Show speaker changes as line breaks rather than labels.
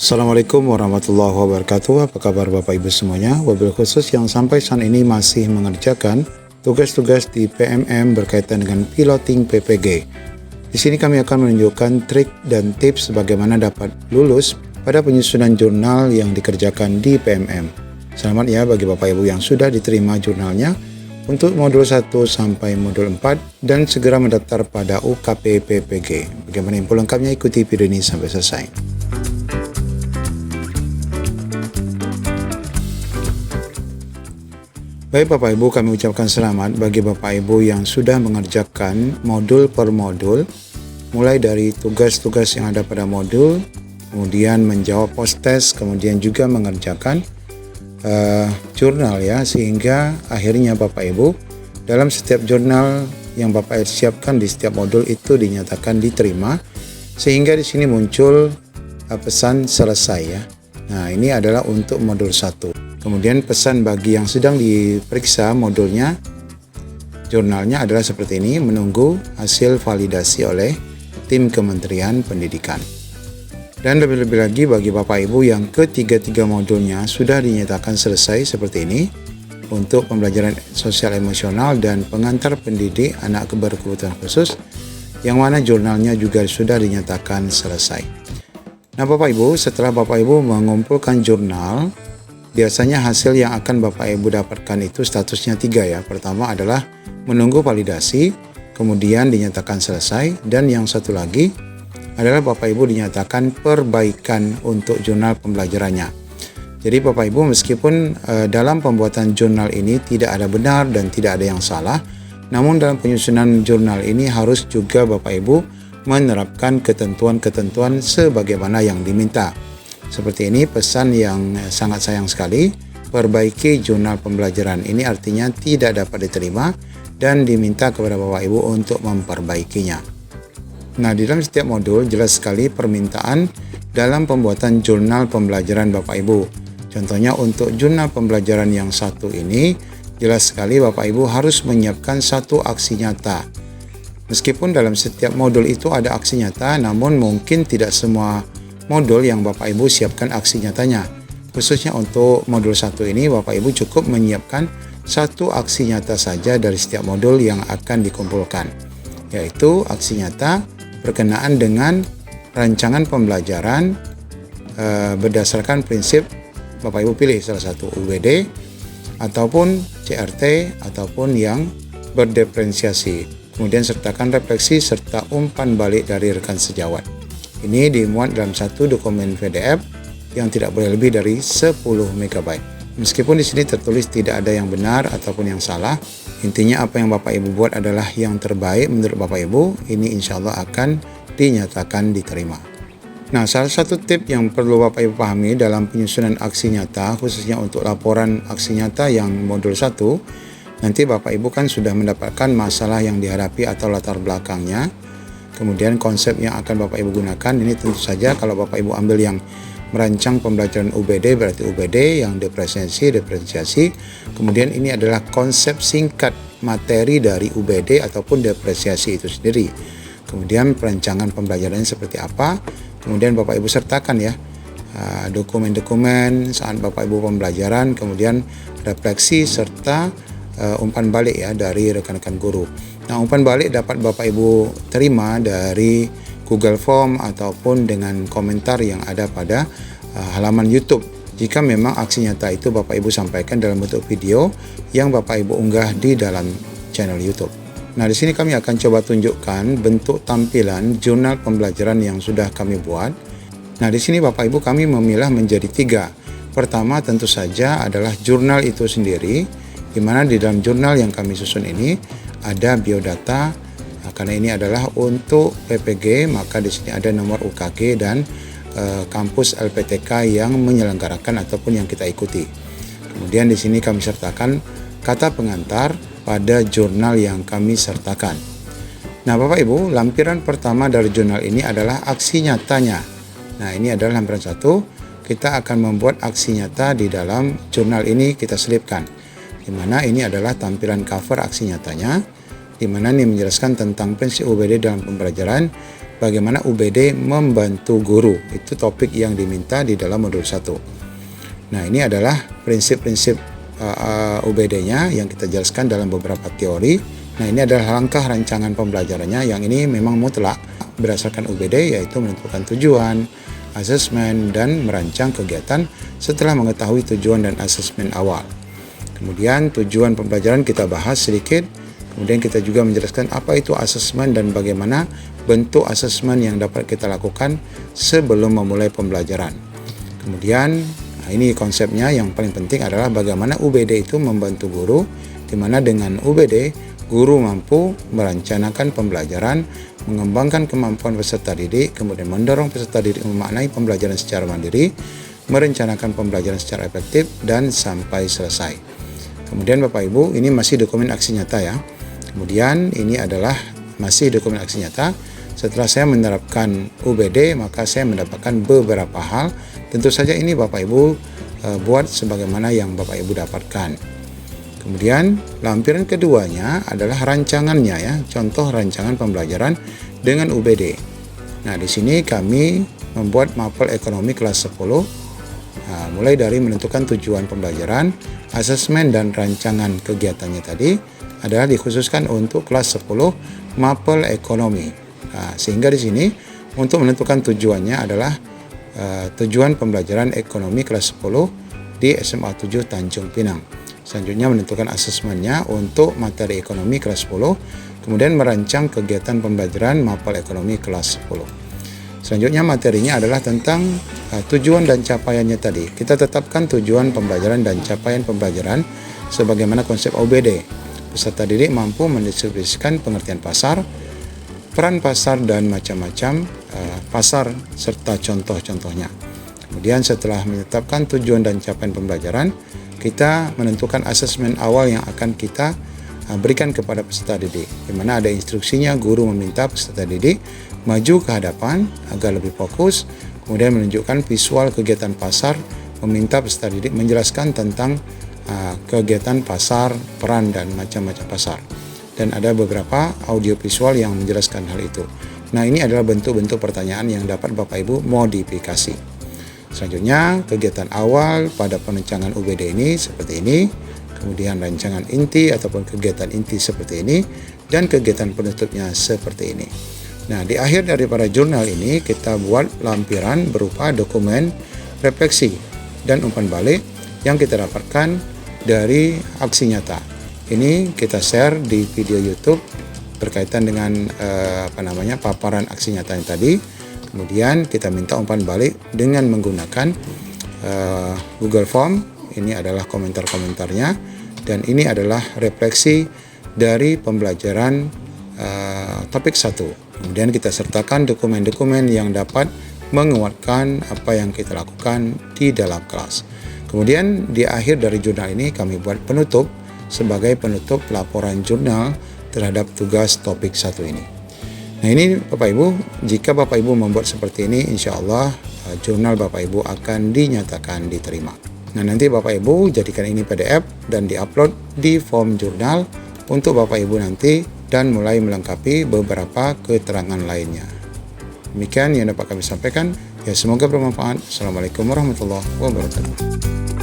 Assalamualaikum warahmatullahi wabarakatuh. Apa kabar Bapak Ibu semuanya? Wabil khusus yang sampai saat ini masih mengerjakan tugas-tugas di PMM berkaitan dengan piloting PPG. Di sini kami akan menunjukkan trik dan tips bagaimana dapat lulus pada penyusunan jurnal yang dikerjakan di PMM. Selamat ya bagi Bapak Ibu yang sudah diterima jurnalnya untuk modul 1 sampai modul 4 dan segera mendaftar pada UKP PPG. Bagaimana info lengkapnya, ikuti video ini sampai selesai. Baik Bapak Ibu, kami ucapkan selamat bagi Bapak Ibu yang sudah mengerjakan modul per modul, mulai dari tugas-tugas yang ada pada modul, kemudian menjawab post test, kemudian juga mengerjakan jurnal ya, sehingga akhirnya Bapak Ibu dalam setiap jurnal yang Bapak Ibu siapkan di setiap modul itu dinyatakan diterima, sehingga di sini muncul pesan selesai ya. Nah, ini adalah untuk modul 1. Kemudian pesan bagi yang sedang diperiksa modulnya, jurnalnya adalah seperti ini, menunggu hasil validasi oleh tim Kementerian Pendidikan. Dan lebih-lebih lagi bagi Bapak Ibu yang ketiga-tiga modulnya sudah dinyatakan selesai seperti ini, untuk pembelajaran sosial emosional dan pengantar pendidik anak berkebutuhan khusus, yang mana jurnalnya juga sudah dinyatakan selesai. Nah Bapak Ibu, setelah Bapak Ibu mengumpulkan jurnal, biasanya hasil yang akan Bapak Ibu dapatkan itu statusnya 3 ya. Pertama adalah menunggu validasi, kemudian dinyatakan selesai, dan yang satu lagi adalah Bapak Ibu dinyatakan perbaikan untuk jurnal pembelajarannya. Jadi Bapak Ibu meskipun dalam pembuatan jurnal ini tidak ada benar dan tidak ada yang salah, namun dalam penyusunan jurnal ini harus juga Bapak Ibu menerapkan ketentuan-ketentuan sebagaimana yang diminta. Seperti ini pesan yang sangat sayang sekali, perbaiki jurnal pembelajaran. Ini artinya tidak dapat diterima dan diminta kepada Bapak Ibu untuk memperbaikinya. Nah, di dalam setiap modul jelas sekali permintaan dalam pembuatan jurnal pembelajaran Bapak Ibu. Contohnya untuk jurnal pembelajaran yang satu ini, jelas sekali Bapak Ibu harus menyiapkan satu aksi nyata. Meskipun dalam setiap modul itu ada aksi nyata, namun mungkin tidak semua modul yang Bapak Ibu siapkan aksi nyatanya. Khususnya untuk modul 1 ini Bapak Ibu cukup menyiapkan satu aksi nyata saja dari setiap modul yang akan dikumpulkan, yaitu aksi nyata berkenaan dengan rancangan pembelajaran berdasarkan prinsip Bapak Ibu pilih salah satu UBD ataupun CRT ataupun yang berdiferensiasi. Kemudian sertakan refleksi serta umpan balik dari rekan sejawat. Ini dimuat dalam satu dokumen PDF yang tidak boleh lebih dari 10 MB. Meskipun di sini tertulis tidak ada yang benar ataupun yang salah, intinya apa yang Bapak Ibu buat adalah yang terbaik menurut Bapak Ibu. Ini insya Allah akan dinyatakan diterima. Nah, salah satu tip yang perlu Bapak Ibu pahami dalam penyusunan aksi nyata, khususnya untuk laporan aksi nyata yang modul 1, nanti Bapak Ibu kan sudah mendapatkan masalah yang dihadapi atau latar belakangnya. Kemudian konsep yang akan Bapak Ibu gunakan ini tentu saja kalau Bapak Ibu ambil yang merancang pembelajaran UBD berarti UBD, yang diferensiasi. Kemudian ini adalah konsep singkat materi dari UBD ataupun diferensiasi itu sendiri. Kemudian perancangan pembelajarannya seperti apa. Kemudian Bapak Ibu sertakan ya dokumen-dokumen saat Bapak Ibu pembelajaran, kemudian refleksi serta umpan balik ya dari rekan-rekan guru. Nah, umpan balik dapat Bapak Ibu terima dari Google Form ataupun dengan komentar yang ada pada halaman YouTube. Jika memang aksi nyata itu Bapak Ibu sampaikan dalam bentuk video yang Bapak Ibu unggah di dalam channel YouTube. Nah, di sini kami akan coba tunjukkan bentuk tampilan jurnal pembelajaran yang sudah kami buat. Nah, di sini Bapak Ibu kami memilah menjadi 3. Pertama tentu saja adalah jurnal itu sendiri, di mana di dalam jurnal yang kami susun ini ada biodata. Karena ini adalah untuk PPG, maka di sini ada nomor UKG dan kampus LPTK yang menyelenggarakan ataupun yang kita ikuti. Kemudian di sini kami sertakan kata pengantar pada jurnal yang kami sertakan. Nah, Bapak Ibu, lampiran pertama dari jurnal ini adalah aksi nyatanya. Nah, ini adalah lampiran 1. Kita akan membuat aksi nyata di dalam jurnal ini, kita selipkan. Di mana ini adalah tampilan cover aksi nyatanya, di mana ini menjelaskan tentang prinsip UBD dalam pembelajaran bagaimana UBD membantu guru. Itu topik yang diminta di dalam modul 1. Nah, ini adalah prinsip-prinsip UBD-nya yang kita jelaskan dalam beberapa teori. Nah, ini adalah langkah rancangan pembelajarannya yang ini memang mutlak berdasarkan UBD, yaitu menentukan tujuan, asesmen, dan merancang kegiatan setelah mengetahui tujuan dan asesmen awal. Kemudian tujuan pembelajaran kita bahas sedikit. Kemudian kita juga menjelaskan apa itu asesmen dan bagaimana bentuk asesmen yang dapat kita lakukan sebelum memulai pembelajaran. Kemudian ini konsepnya yang paling penting adalah bagaimana UBD itu membantu guru, di mana dengan UBD guru mampu merencanakan pembelajaran, mengembangkan kemampuan peserta didik, kemudian mendorong peserta didik memaknai pembelajaran secara mandiri, merencanakan pembelajaran secara efektif, dan sampai selesai. Kemudian Bapak Ibu, ini masih dokumen aksi nyata ya. Kemudian ini adalah masih dokumen aksi nyata. Setelah saya menerapkan UBD, maka saya mendapatkan beberapa hal. Tentu saja ini Bapak Ibu buat sebagaimana yang Bapak Ibu dapatkan. Kemudian lampiran keduanya adalah rancangannya ya, contoh rancangan pembelajaran dengan UBD. Nah, di sini kami membuat mapel ekonomi kelas 10, mulai dari menentukan tujuan pembelajaran, asesmen dan rancangan kegiatannya tadi adalah dikhususkan untuk kelas 10 mapel ekonomi. Sehingga di sini untuk menentukan tujuannya adalah tujuan pembelajaran ekonomi kelas 10 di SMA 7 Tanjung Pinang. Selanjutnya menentukan asesmennya untuk materi ekonomi kelas 10, kemudian merancang kegiatan pembelajaran mapel ekonomi kelas 10. Selanjutnya materinya adalah tentang tujuan dan capaiannya tadi. Kita tetapkan tujuan pembelajaran dan capaian pembelajaran sebagaimana konsep OBD. Peserta didik mampu mendistribusikan pengertian pasar, peran pasar dan macam-macam pasar serta contoh-contohnya. Kemudian setelah menetapkan tujuan dan capaian pembelajaran, kita menentukan asesmen awal yang akan kita berikan kepada peserta didik, di mana ada instruksinya. Guru meminta peserta didik maju ke hadapan agar lebih fokus, kemudian menunjukkan visual kegiatan pasar, meminta peserta didik menjelaskan tentang kegiatan pasar, peran dan macam-macam pasar. Dan ada beberapa audio visual yang menjelaskan hal itu. Nah, ini adalah bentuk-bentuk pertanyaan yang dapat Bapak Ibu modifikasi. Selanjutnya, kegiatan awal pada perencanaan UBD ini seperti ini, kemudian rancangan inti ataupun kegiatan inti seperti ini, dan kegiatan penutupnya seperti ini. Nah, di akhir daripada jurnal ini kita buat lampiran berupa dokumen refleksi dan umpan balik yang kita dapatkan dari aksi nyata. Ini kita share di video YouTube berkaitan dengan paparan aksi nyata yang tadi. Kemudian kita minta umpan balik dengan menggunakan Google Form. Ini adalah komentar-komentarnya, dan ini adalah refleksi dari pembelajaran topik 1. Kemudian kita sertakan dokumen-dokumen yang dapat menguatkan apa yang kita lakukan di dalam kelas. Kemudian di akhir dari jurnal ini kami buat penutup sebagai penutup laporan jurnal terhadap tugas topik 1 ini. Nah, ini Bapak Ibu, jika Bapak Ibu membuat seperti ini, insya Allah jurnal Bapak Ibu akan dinyatakan diterima. Nah, nanti Bapak Ibu jadikan ini PDF dan diupload di form jurnal untuk Bapak Ibu nanti dan mulai melengkapi beberapa keterangan lainnya. Demikian yang dapat kami sampaikan. Ya, semoga bermanfaat. Assalamualaikum warahmatullahi wabarakatuh.